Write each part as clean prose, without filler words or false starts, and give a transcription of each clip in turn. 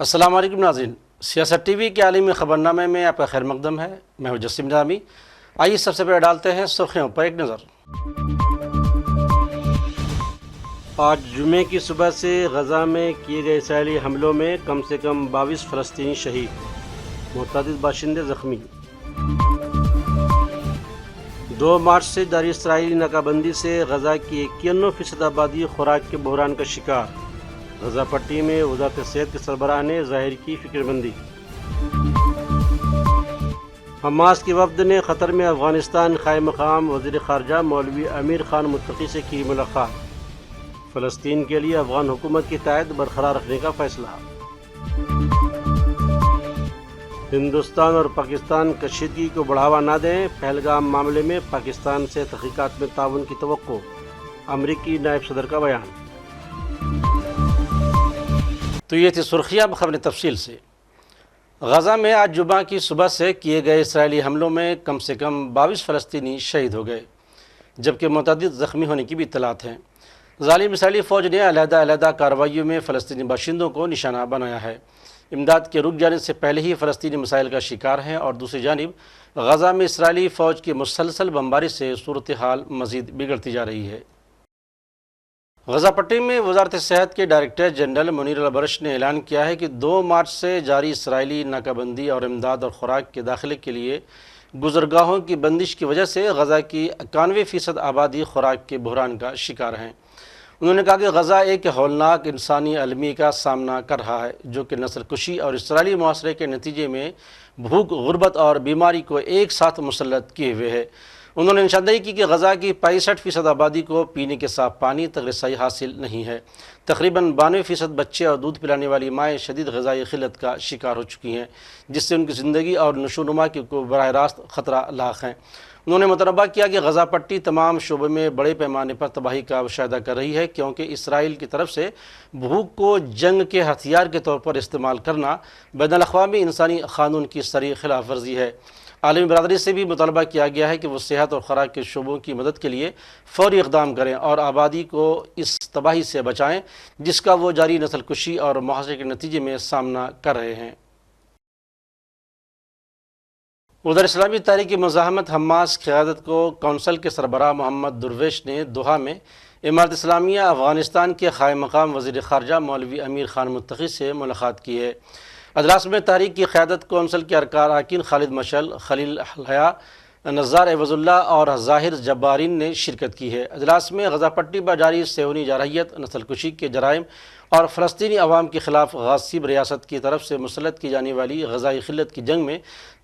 السلام علیکم ناظرین، سیاست ٹی وی کے عالمی خبرنامے میں آپ کا خیر مقدم ہے۔ میں ہوں جسیم نظامی۔ آئیے سب سے پہلے ڈالتے ہیں سرخیوں پر ایک نظر۔ آج جمعے کی صبح سے غزہ میں کیے گئے اسرائیلی حملوں میں کم سے کم 22 فلسطینی شہید، متعدد باشندے زخمی۔ 2 مارچ سے جاری اسرائیلی ناکہ بندی سے غزہ کی 91% آبادی خوراک کے بحران کا شکار۔ غزہ پٹی میں وزارت صحت کے سربراہ نے ظاہر کی فکر مندی۔ حماس کے وفد نے قطر میں افغانستان قائم مقام وزیر خارجہ مولوی امیر خان متقی سے کی ملاقات۔ فلسطین کے لیے افغان حکومت کی تائید برقرار رکھنے کا فیصلہ۔ ہندوستان اور پاکستان کشیدگی کو بڑھاوا نہ دیں، پہلگام معاملے میں پاکستان سے تحقیقات میں تعاون کی توقع، امریکی نائب صدر کا بیان۔ تو یہ تھی سرخیاں، خبریں تفصیل سے۔ غزہ میں آج جمعہ کی صبح سے کیے گئے اسرائیلی حملوں میں کم سے کم 22 فلسطینی شہید ہو گئے، جبکہ متعدد زخمی ہونے کی بھی اطلاعات ہیں۔ ظالم اسرائیلی فوج نے علیحدہ کارروائیوں میں فلسطینی باشندوں کو نشانہ بنایا ہے۔ امداد کے رک جانے سے پہلے ہی فلسطینی مسائل کا شکار ہیں، اور دوسری جانب غزہ میں اسرائیلی فوج کی مسلسل بمباری سے صورتحال مزید بگڑتی جا رہی ہے۔ غزہ پٹی میں وزارت صحت کے ڈائریکٹر جنرل منیر البرش نے اعلان کیا ہے کہ 2 مارچ سے جاری اسرائیلی ناکہ بندی اور امداد اور خوراک کے داخلے کے لیے گزرگاہوں کی بندش کی وجہ سے غزہ کی 91% آبادی خوراک کے بحران کا شکار ہیں۔ انہوں نے کہا کہ غزہ ایک ہولناک انسانی المی کا سامنا کر رہا ہے، جو کہ نسل کشی اور اسرائیلی معاشرے کے نتیجے میں بھوک، غربت اور بیماری کو ایک ساتھ مسلط کیے ہوئے ہے۔ انہوں نے نشاندہی کی کہ غزہ کی 65% آبادی کو پینے کے صاف پانی تک رسائی حاصل نہیں ہے۔ تقریباً 92% بچے اور دودھ پلانے والی مائیں شدید غذائی قلت کا شکار ہو چکی ہیں، جس سے ان کی زندگی اور نشو و نما کو براہ راست خطرہ لاحق ہیں۔ انہوں نے متنبہ کیا کہ غزہ پٹی تمام شعبوں میں بڑے پیمانے پر تباہی کا مشاہدہ کر رہی ہے، کیونکہ اسرائیل کی طرف سے بھوک کو جنگ کے ہتھیار کے طور پر استعمال کرنا بین الاقوامی انسانی قانون کی صریح خلاف ورزی ہے۔ عالمی برادری سے بھی مطالبہ کیا گیا ہے کہ وہ صحت اور خوراک کے شعبوں کی مدد کے لیے فوری اقدام کریں اور آبادی کو اس تباہی سے بچائیں جس کا وہ جاری نسل کشی اور محاصرے کے نتیجے میں سامنا کر رہے ہیں۔ ادھر اسلامی تحریک مزاحمت حماس قیادت کو کونسل کے سربراہ محمد درویش نے دوحہ میں امارت اسلامیہ افغانستان کے قائم مقام وزیر خارجہ مولوی امیر خان متقی سے ملاقات کی ہے۔ اجلاس میں تحریک کی قیادت کونسل کے اراکین خالد مشعل، خلیل حیا، نزار عوض اللہ اور ظاہر جبارین نے شرکت کی ہے۔ اجلاس میں غزہ پٹی پر جاری صہیونی جارحیت، نسل کشی کے جرائم اور فلسطینی عوام کے خلاف غاصب ریاست کی طرف سے مسلط کی جانے والی غذائی قلت کی جنگ میں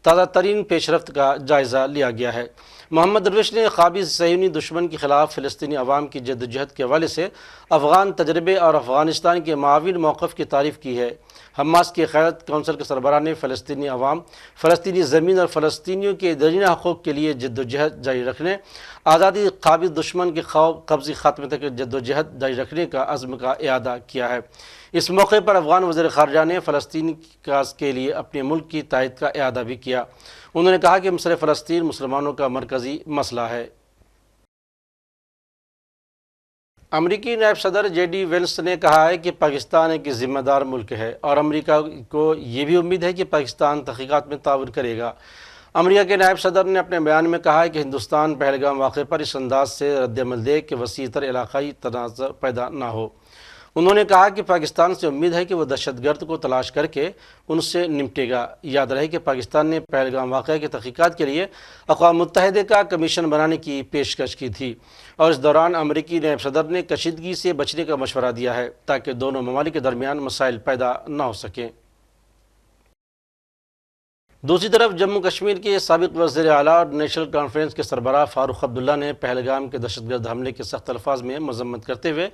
تازہ ترین پیش رفت کا جائزہ لیا گیا ہے۔ محمد درویش نے قابض صہیونی دشمن کے خلاف فلسطینی عوام کی جدوجہد کے حوالے سے افغان تجربے اور افغانستان کے معاون موقف کی تعریف کی ہے۔ حماس کی قیادت کونسل کے سربراہ نے فلسطینی عوام، فلسطینی زمین اور فلسطینیوں کے درجہ حقوق کے لیے جدوجہد جاری رکھنے، آزادی قابض دشمن کے قبضی خاتمے تک جدوجہد جاری رکھنے کا عزم کا اعادہ کیا ہے۔ اس موقع پر افغان وزیر خارجہ نے فلسطین کے لیے اپنے ملک کی تائید کا اعادہ بھی کیا۔ انہوں نے کہا کہ مسئلہ فلسطین مسلمانوں کا مرکزی مسئلہ ہے۔ امریکی نائب صدر جے ڈی وینس نے کہا ہے کہ پاکستان ایک ذمہ دار ملک ہے اور امریکہ کو یہ بھی امید ہے کہ پاکستان تحقیقات میں تعاون کرے گا۔ امریکہ کے نائب صدر نے اپنے بیان میں کہا ہے کہ ہندوستان پہلگام واقعے پر اس انداز سے رد عمل دے کہ وسیع تر علاقائی تنازع پیدا نہ ہو۔ انہوں نے کہا کہ پاکستان سے امید ہے کہ وہ دہشت گرد کو تلاش کر کے ان سے نمٹے گا۔ یاد رہے کہ پاکستان نے پہلگام واقعہ کی تحقیقات کے لیے اقوام متحدہ کا کمیشن بنانے کی پیشکش کی تھی، اور اس دوران امریکی نائب صدر نے کشیدگی سے بچنے کا مشورہ دیا ہے تاکہ دونوں ممالک کے درمیان مسائل پیدا نہ ہو سکیں۔ دوسری طرف جموں کشمیر کے سابق وزیر اعلیٰ اور نیشنل کانفرنس کے سربراہ فاروق عبداللہ نے پہلگام کے دہشت گرد حملے کے سخت الفاظ میں مذمت کرتے ہوئے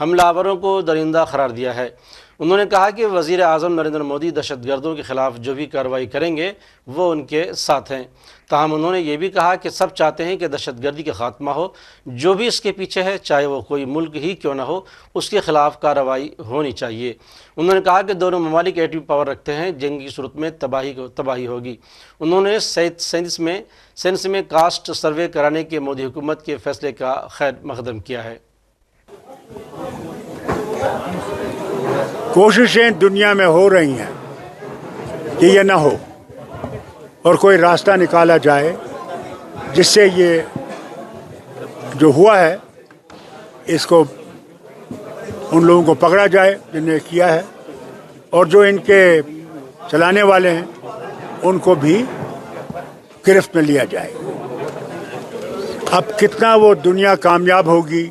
حملہ آوروں کو درندہ قرار دیا ہے۔ انہوں نے کہا کہ وزیر اعظم نریندر مودی دہشت گردوں کے خلاف جو بھی کارروائی کریں گے وہ ان کے ساتھ ہیں۔ تاہم انہوں نے یہ بھی کہا کہ سب چاہتے ہیں کہ دہشت گردی کا خاتمہ ہو، جو بھی اس کے پیچھے ہے چاہے وہ کوئی ملک ہی کیوں نہ ہو، اس کے خلاف کارروائی ہونی چاہیے۔ انہوں نے کہا کہ دونوں ممالک ایٹمی پاور رکھتے ہیں، جنگ کی صورت میں تباہی ہوگی۔ انہوں نے سائنس میں کاسٹ سروے کرانے کے مودی حکومت کے فیصلے کا خیر مقدم کیا ہے۔ کوششیں دنیا میں ہو رہی ہیں کہ یہ نہ ہو اور کوئی راستہ نکالا جائے جس سے یہ جو ہوا ہے اس کو ان لوگوں کو پکڑا جائے جنہوں نے کیا ہے، اور جو ان کے چلانے والے ہیں ان کو بھی گرفت میں لیا جائے۔ اب کتنا وہ دنیا کامیاب ہوگی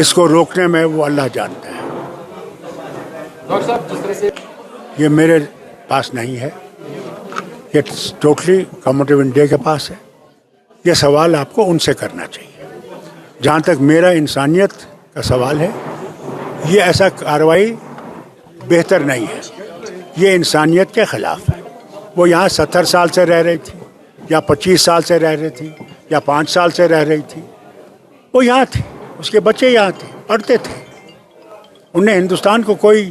اس کو روکنے میں وہ اللہ جانتا ہے۔ ڈاکٹر صاحب جس طرح سے یہ میرے پاس نہیں ہے، یہ ٹوٹلی گورنمنٹ آف انڈیا کے پاس ہے۔ یہ سوال آپ کو ان سے کرنا چاہیے۔ جہاں تک میرا انسانیت کا سوال ہے، یہ ایسا کارروائی بہتر نہیں ہے، یہ انسانیت کے خلاف ہے۔ وہ یہاں 70 سال سے رہ رہی تھی، یا 25 سال سے رہ رہی تھی، یا 5 سال سے رہ رہی تھی، وہ یہاں تھی، اس کے بچے یہاں تھے، پڑھتے تھے، انہوں نے ہندوستان کو کوئی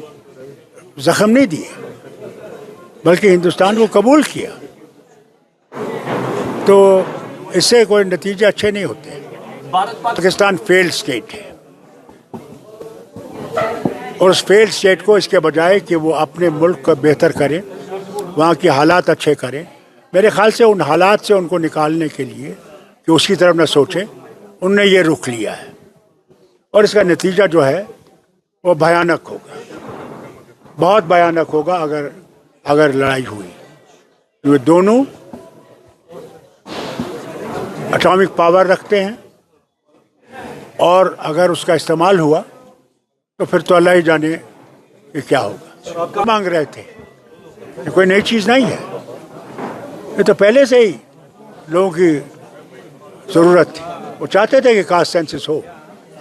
زخم نہیں دیے بلکہ ہندوستان کو قبول کیا۔ تو اس سے کوئی نتیجے اچھے نہیں ہوتے۔ پاکستان فیلڈ اسٹیٹ ہے، اور اس فیلڈ اسٹیٹ کو اس کے بجائے کہ وہ اپنے ملک کو بہتر کرے، وہاں کے حالات اچھے کریں، میرے خیال سے ان حالات سے ان کو نکالنے کے لیے کہ اس کی طرف نہ سوچیں، انہوں نے یہ رخ لیا ہے، اور اس کا نتیجہ جو ہے وہ بھیانک ہوگا، بہت بھیانک ہوگا اگر لڑائی ہوئی۔ یہ دونوں اٹامک پاور رکھتے ہیں، اور اگر اس کا استعمال ہوا تو پھر تو اللہ ہی جانے کہ کیا ہوگا۔ مانگ رہے تھے، یہ کوئی نئی چیز نہیں ہے، یہ تو پہلے سے ہی لوگوں کی ضرورت تھی، وہ چاہتے تھے کہ کاسٹ سینسس ہو،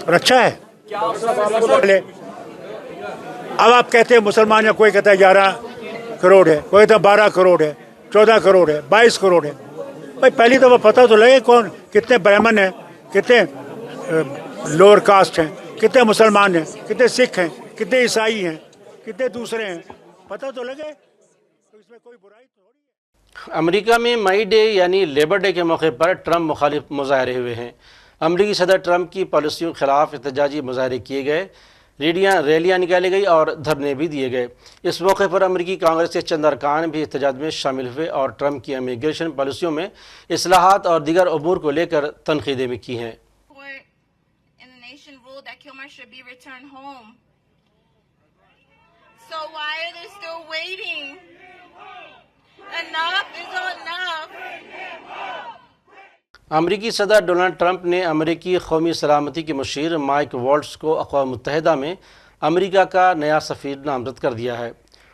اور اچھا ہے۔ اب آپ کہتے ہیں مسلمان ہیں، کوئی کہتا ہے 11 کروڑ ہے، کوئی کہتا ہے 12 کروڑ ہے، 14 کروڑ ہے، 22 کروڑ ہے۔ بھائی پہلی دفعہ پتہ تو لگے کون کتنے برہمن ہیں، کتنے لوور کاسٹ ہیں، کتنے مسلمان ہیں، کتنے سکھ ہیں، کتنے عیسائی ہیں، کتنے دوسرے ہیں، پتہ تو لگے، تو اس میں کوئی برائی تو ہو رہی ہے۔ امریکہ میں مئی ڈے یعنی لیبر ڈے کے موقع پر ٹرمپ مخالف مظاہرے ہوئے ہیں۔ امریکی صدر ٹرمپ کی پالیسیوں کے خلاف احتجاجی مظاہرے کیے گئے، ریلیاں نکالی گئی اور دھرنے بھی دیے گئے۔ اس موقع پر امریکی کانگریس کے چند ارکان بھی احتجاج میں شامل ہوئے اور ٹرمپ کی امیگریشن پالیسیوں میں اصلاحات اور دیگر امور کو لے کر تنقیدیں بھی کی ہیں۔ That Kilmer should be returned home. So why are they still waiting? Enough is enough. امریکی صدر ڈونلڈ ٹرمپ نے امریکی قومی سلامتی کے مشیر مائک والٹز کو اقوام متحدہ میں امریکہ کا نیا سفیر نامزد کر دیا ہے،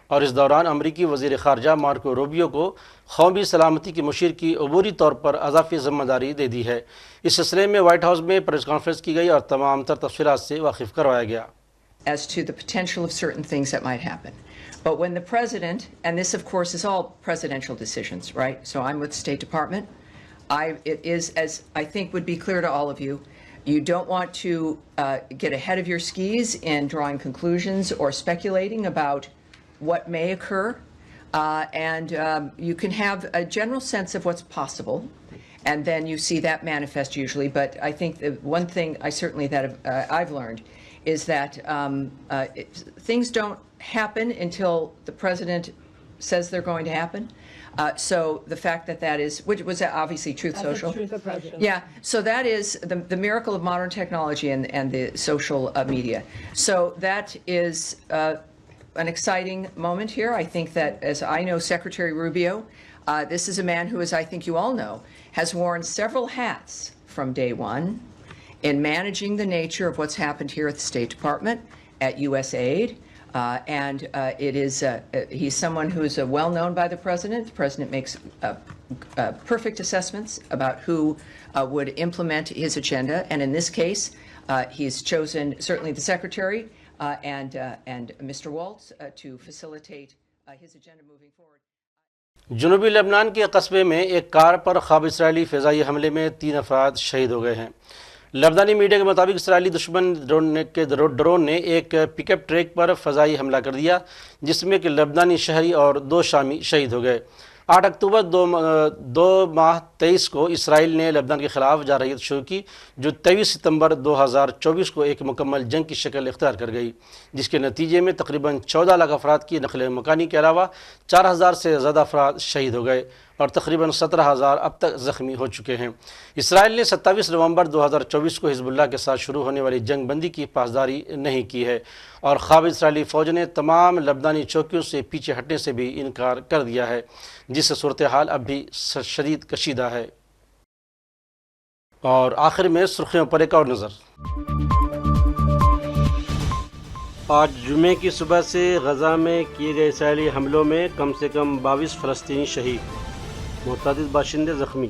اور اس دوران امریکی وزیر خارجہ مارکو روبیو کو قومی سلامتی کے مشیر کی عبوری طور پر اضافی ذمہ داری دے دی ہے۔ اس سلسلے میں وائٹ ہاؤس میں پریس کانفرنس کی گئی اور تمام تر تفصیلات سے واقف کروایا گیا۔ As to the potential of certain things that might happen. But when the president, and this of course is all presidential decisions, right? So I'm with the State Department. It is, as I think would be clear to all of you, you don't want to get ahead of your skis in drawing conclusions or speculating about what may occur. And you can have a general sense of what's possible, and then you see that manifest usually. But I think the one thing I've learned is that things don't happen until the president says they're going to happen. So the fact that is, which was obviously Truth Social. Yeah, so that is the miracle of modern technology and the social media. So that is an exciting moment here. I think that, as I know Secretary Rubio, this is a man who, as I think you all know, has worn several hats from day one in managing the nature of what's happened here at the State Department, at USAID, and it is he's someone who is well known by the President. The President makes perfect assessments about who would implement his agenda, and in this case, he's chosen certainly the Secretary and Mr. Waltz to facilitate his agenda moving forward. جنوبی لبنان کے قصبے میں ایک کار پر خواب اسرائیلی فضائی حملے میں 3 افراد شہید ہو گئے ہیں۔ لبنانی میڈیا کے مطابق اسرائیلی دشمن ڈرون نے ایک پک اپ ٹریک پر فضائی حملہ کر دیا، جس میں کہ لبنانی شہری اور 2 شامی شہید ہو گئے۔ 8 اکتوبر 2023 کو اسرائیل نے لبنان کے خلاف جارحیت شروع کی، جو 23 ستمبر 2024 کو ایک مکمل جنگ کی شکل اختیار کر گئی، جس کے نتیجے میں تقریباً 14 لاکھ افراد کی نقل مکانی کے علاوہ 4000 سے زیادہ افراد شہید ہو گئے اور تقریباً 17000 اب تک زخمی ہو چکے ہیں۔ اسرائیل نے 27 نومبر 2024 کو حزب اللہ کے ساتھ شروع ہونے والی جنگ بندی کی پاسداری نہیں کی ہے، اور قابض اسرائیلی فوج نے تمام لبنانی چوکیوں سے پیچھے ہٹنے سے بھی انکار کر دیا ہے، جس سے صورتحال اب بھی شدید کشیدہ ہے۔ اور آخر میں سرخیوں پر ایک اور نظر۔ آج جمعے کی صبح سے غزہ میں کیے گئے اسرائیلی حملوں میں کم سے کم 22 فلسطینی شہید، متعدد باشندے زخمی۔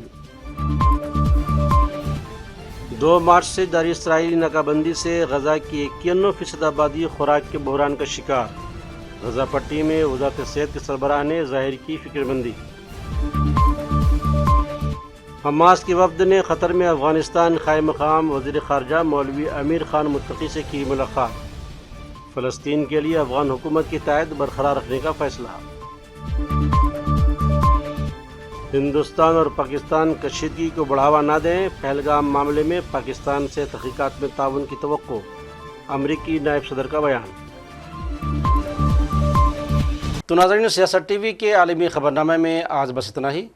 2 مارچ سے جاری اسرائیلی ناکہ بندی سے غزہ کی 91% آبادی خوراک کے بحران کا شکار، غزہ پٹی میں وزارت صحت کے سربراہ نے ظاہر کی فکر مندی۔ حماس کے وفد نے قطر میں افغانستان قائم مقام وزیر خارجہ مولوی امیر خان متقی سے کی ملاقات، فلسطین کے لیے افغان حکومت کی تائید برقرار رکھنے کا فیصلہ۔ ہندوستان اور پاکستان کشیدگی کو بڑھاوا نہ دیں، پہلگام معاملے میں پاکستان سے تحقیقات میں تعاون کی توقع، امریکی نائب صدر کا بیان۔ تو ناظرین، سیاست ٹی وی کے عالمی خبرنامے میں آج بس اتنا ہی۔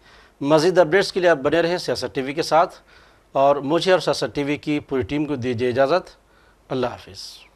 مزید اپڈیٹس کے لیے آپ بنے رہیں سیاست ٹی وی کے ساتھ، اور مجھے اور سیاست ٹی وی کی پوری ٹیم کو دیجیے اجازت۔ اللہ حافظ۔